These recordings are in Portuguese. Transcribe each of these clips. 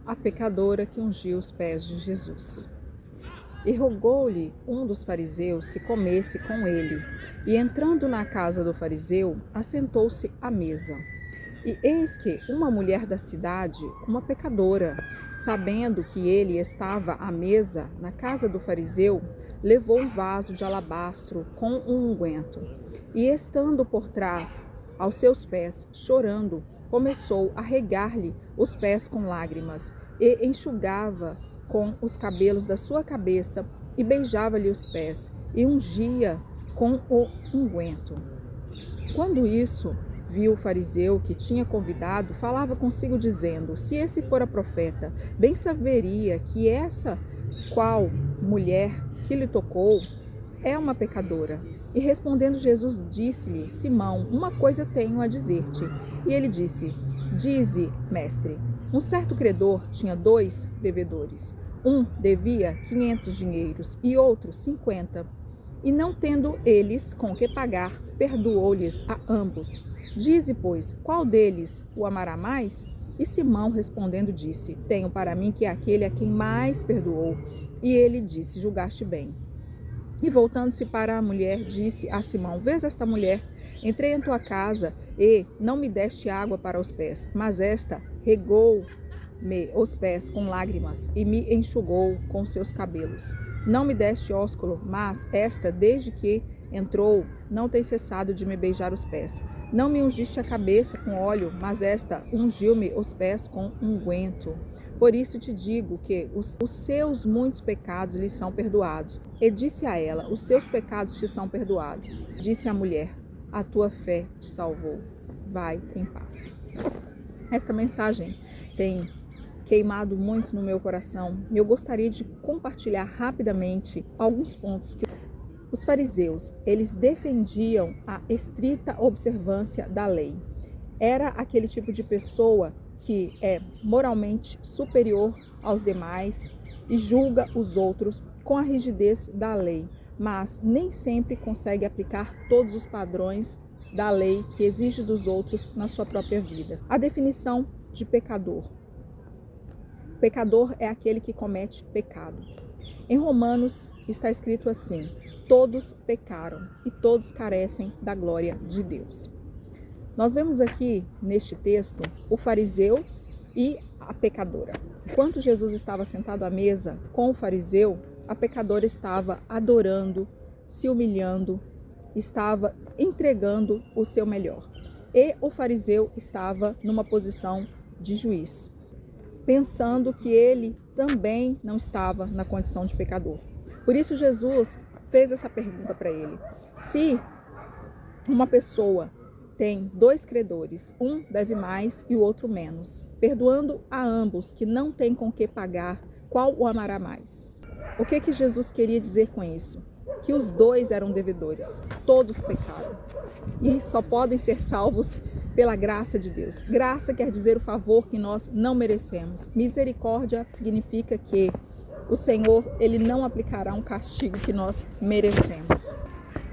A pecadora que ungiu os pés de Jesus. E rogou-lhe um dos fariseus que comesse com ele. E entrando na casa do fariseu, assentou-se à mesa. E eis que uma mulher da cidade, uma pecadora, sabendo que ele estava à mesa na casa do fariseu, levou um vaso de alabastro com um unguento. E estando por trás aos seus pés, chorando, começou a regar-lhe os pés com lágrimas, e enxugava com os cabelos da sua cabeça, e beijava-lhe os pés, e ungia com o unguento. Quando isso viu o fariseu que tinha convidado, falava consigo dizendo: se esse fora profeta, bem saberia que essa qual mulher que lhe tocou é uma pecadora. E respondendo Jesus, disse-lhe: Simão, uma coisa tenho a dizer-te. E ele disse: dize, mestre. Um certo credor tinha 2 devedores. Um devia 500 dinheiros e outro 50. E não tendo eles com que pagar, perdoou-lhes a ambos. Dize, pois, qual deles o amará mais? E Simão respondendo disse: tenho para mim que é aquele a quem mais perdoou. E ele disse: julgaste bem. E voltando-se para a mulher, disse a Simão: vês esta mulher? Entrei em tua casa e não me deste água para os pés, mas esta regou-me os pés com lágrimas e me enxugou com seus cabelos. Não me deste ósculo, mas esta, desde que entrou, não tem cessado de me beijar os pés. Não me ungiste a cabeça com óleo, mas esta ungiu-me os pés com unguento. Por isso te digo que os seus muitos pecados lhe são perdoados. E disse a ela: os seus pecados te são perdoados. Disse a mulher: a tua fé te salvou. Vai em paz. Esta mensagem tem queimado muito no meu coração e eu gostaria de compartilhar rapidamente alguns pontos que os fariseus, eles defendiam a estrita observância da lei. Era aquele tipo de pessoa que é moralmente superior aos demais e julga os outros com a rigidez da lei, mas nem sempre consegue aplicar todos os padrões da lei que exige dos outros na sua própria vida. A definição de pecador. Pecador é aquele que comete pecado. Em Romanos está escrito assim: todos pecaram e todos carecem da glória de Deus. Nós vemos aqui neste texto o fariseu e a pecadora. Enquanto Jesus estava sentado à mesa com o fariseu, a pecadora estava adorando, se humilhando, estava entregando o seu melhor. E o fariseu estava numa posição de juiz, pensando que ele também não estava na condição de pecador. Por isso Jesus fez essa pergunta para ele: se uma pessoa tem 2 credores, um deve mais e o outro menos, perdoando a ambos que não têm com que pagar, qual o amará mais? O que Jesus queria dizer com isso? Que os 2 eram devedores, todos pecaram e só podem ser salvos pela graça de Deus. Graça quer dizer o favor que nós não merecemos. Misericórdia significa que o Senhor, ele não aplicará um castigo que nós merecemos.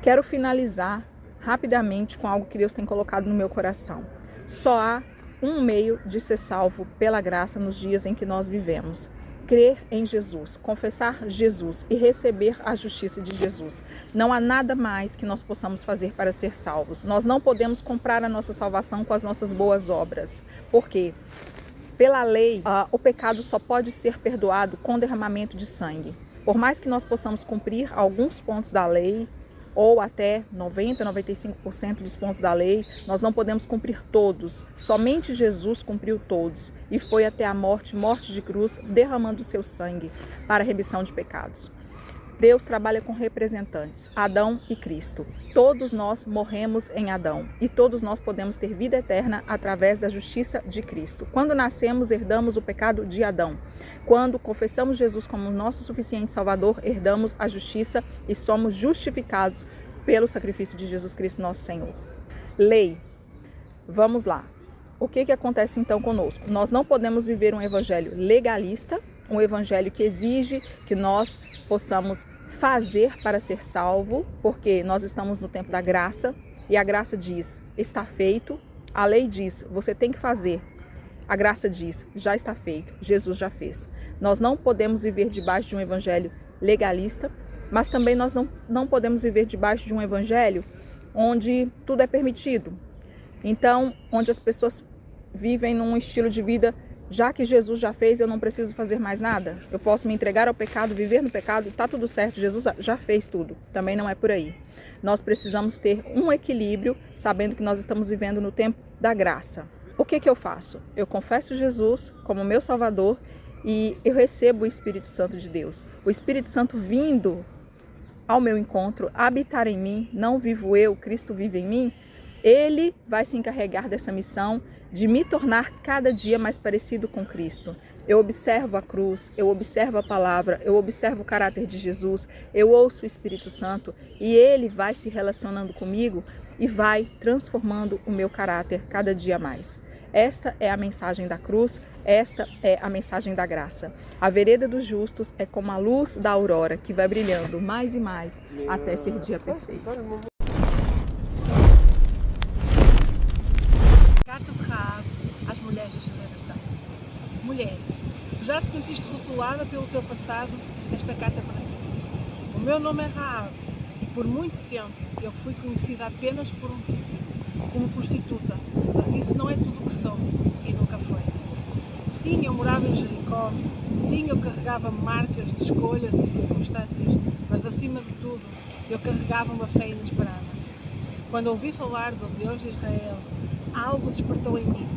Quero finalizar rapidamente com algo que Deus tem colocado no meu coração. Só há um meio de ser salvo pela graça nos dias em que nós vivemos: crer em Jesus, confessar Jesus e receber a justiça de Jesus. Não há nada mais que nós possamos fazer para ser salvos. Nós não podemos comprar a nossa salvação com as nossas boas obras. Por quê? Pela lei, o pecado só pode ser perdoado com derramamento de sangue. Por mais que nós possamos cumprir alguns pontos da lei, ou até 90, 95% dos pontos da lei, nós não podemos cumprir todos. Somente Jesus cumpriu todos e foi até a morte de cruz, derramando o seu sangue para a remissão de pecados. Deus trabalha com representantes, Adão e Cristo. Todos nós morremos em Adão e todos nós podemos ter vida eterna através da justiça de Cristo. Quando nascemos, herdamos o pecado de Adão. Quando confessamos Jesus como nosso suficiente Salvador, herdamos a justiça e somos justificados pelo sacrifício de Jesus Cristo, nosso Senhor. Lei. Vamos lá. O que acontece então conosco? Nós não podemos viver um evangelho legalista, um evangelho que exige que nós possamos fazer para ser salvo, porque nós estamos no tempo da graça, e a graça diz, está feito. A lei diz, você tem que fazer. A graça diz, já está feito, Jesus já fez. Nós não podemos viver debaixo de um evangelho legalista, mas também nós não podemos viver debaixo de um evangelho onde tudo é permitido. Então, onde as pessoas vivem num estilo de vida, já que Jesus já fez, eu não preciso fazer mais nada. Eu posso me entregar ao pecado, viver no pecado, tá tudo certo, Jesus já fez tudo. Também não é por aí. Nós precisamos ter um equilíbrio, sabendo que nós estamos vivendo no tempo da graça. O que eu faço? Eu confesso Jesus como meu Salvador e eu recebo o Espírito Santo de Deus. O Espírito Santo vindo ao meu encontro, habitar em mim, não vivo eu, Cristo vive em mim, Ele vai se encarregar dessa missão de me tornar cada dia mais parecido com Cristo. Eu observo a cruz, eu observo a palavra, eu observo o caráter de Jesus, eu ouço o Espírito Santo e Ele vai se relacionando comigo e vai transformando o meu caráter cada dia mais. Esta é a mensagem da cruz, esta é a mensagem da graça. A vereda dos justos é como a luz da aurora que vai brilhando mais e mais até ser dia perfeito. Carta de Raabe às mulheres da geração. Mulher, já te sentiste rotulada pelo teu passado? Esta carta é para ti. O meu nome é Raabe e por muito tempo eu fui conhecida apenas por um título, como prostituta, mas isso não é tudo o que sou e nunca foi. Sim, eu morava em Jericó, sim, eu carregava marcas de escolhas e circunstâncias, mas acima de tudo, eu carregava uma fé inesperada. Quando ouvi falar do Deus de Israel, algo despertou em mim,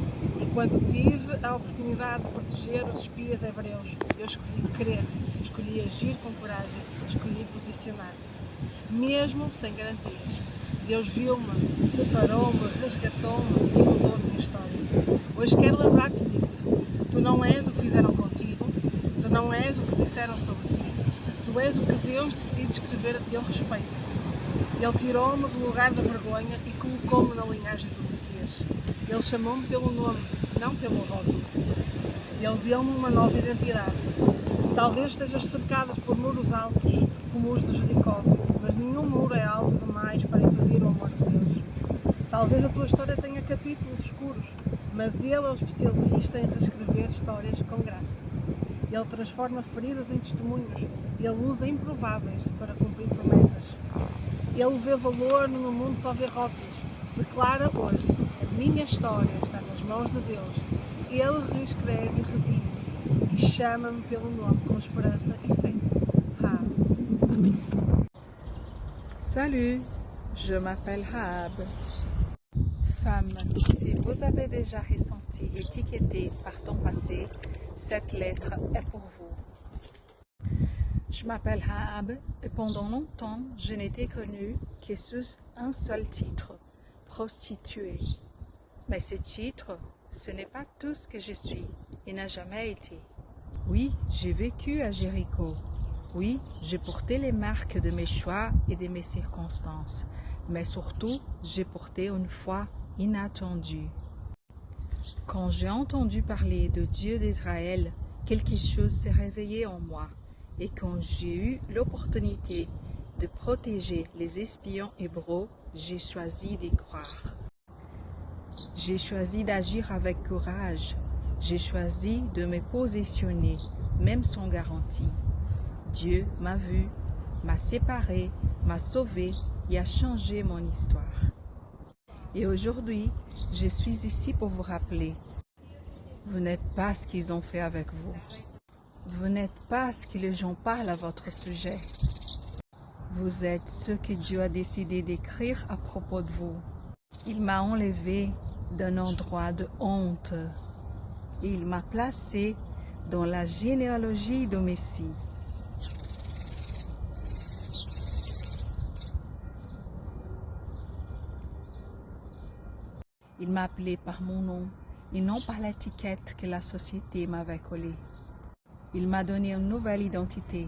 e quando tive a oportunidade de proteger os espias hebreus, eu escolhi crer, escolhi agir com coragem, escolhi posicionar-me, mesmo sem garantias. Deus viu-me, separou-me, resgatou-me e mudou a minha história. Hoje quero lembrar-te disso. Tu não és o que fizeram contigo, tu não és o que disseram sobre ti, tu és o que Deus decide escrever a teu respeito. Ele tirou-me do lugar da vergonha e colocou-me na linhagem do Messias. Ele chamou-me pelo nome, não pelo rótulo. Ele deu-me uma nova identidade. Talvez estejas cercada por muros altos, como os de Jericó, mas nenhum muro é alto demais para impedir o amor de Deus. Talvez a tua história tenha capítulos escuros, mas Ele é o especialista em reescrever histórias com graça. Ele transforma feridas em testemunhos. Ele usa improváveis para cumprir promessas. Ele vê valor no mundo só vê rótulos. Declara hoje, a minha história está nas mãos de Deus. Ele reescreve e redime e chama-me pelo nome com esperança e fé. Salut, je m'appelle Rahab. Femme, si vous avez déjà ressenti étiqueté par ton passé, cette lettre est pour vous. Je m'appelle Rahab et pendant longtemps, je n'étais connue que sous un seul titre, prostituée. Mais ce titre, ce n'est pas tout ce que je suis et n'a jamais été. Oui, j'ai vécu à Jéricho. Oui, j'ai porté les marques de mes choix et de mes circonstances, mais surtout, j'ai porté une foi inattendue. Quand j'ai entendu parler de Dieu d'Israël, quelque chose s'est réveillé en moi, et quand j'ai eu l'opportunité de protéger les espions hébreux, j'ai choisi d'y croire. J'ai choisi d'agir avec courage, j'ai choisi de me positionner, même sans garantie. Dieu m'a vu, m'a séparé, m'a sauvé et a changé mon histoire. Et aujourd'hui, je suis ici pour vous rappeler, vous n'êtes pas ce qu'ils ont fait avec vous. Vous n'êtes pas ce que les gens parlent à votre sujet. Vous êtes ce que Dieu a décidé d'écrire à propos de vous. Il m'a enlevé d'un endroit de honte et il m'a placé dans la généalogie du Messie. Il m'a appelé par mon nom et non par l'étiquette que la société m'avait collée. Il m'a donné une nouvelle identité.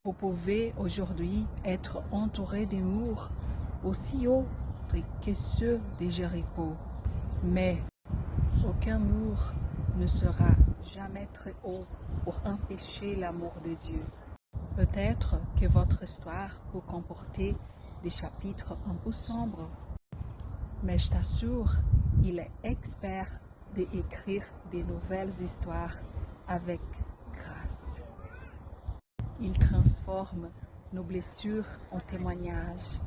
Vous pouvez aujourd'hui être entouré de murs aussi hauts que ceux de Jéricho. Mais aucun mur ne sera jamais très haut pour empêcher l'amour de Dieu. Peut-être que votre histoire peut comporter des chapitres un peu sombres, mais je t'assure, il est expert d'écrire des nouvelles histoires avec grâce. Il transforme nos blessures en témoignages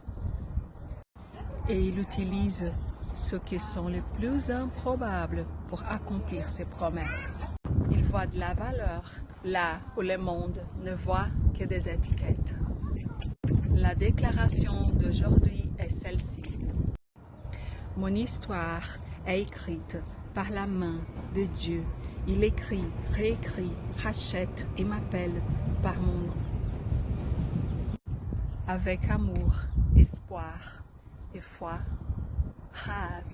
et il utilise ceux qui sont les plus improbables pour accomplir ses promesses. Il voit de la valeur là où le monde ne voit que des étiquettes. La déclaration d'aujourd'hui est celle-ci. Mon histoire est écrite par la main de Dieu. Il écrit, réécrit, rachète et m'appelle par mon nom. Avec amour, espoir et foi, Rahab.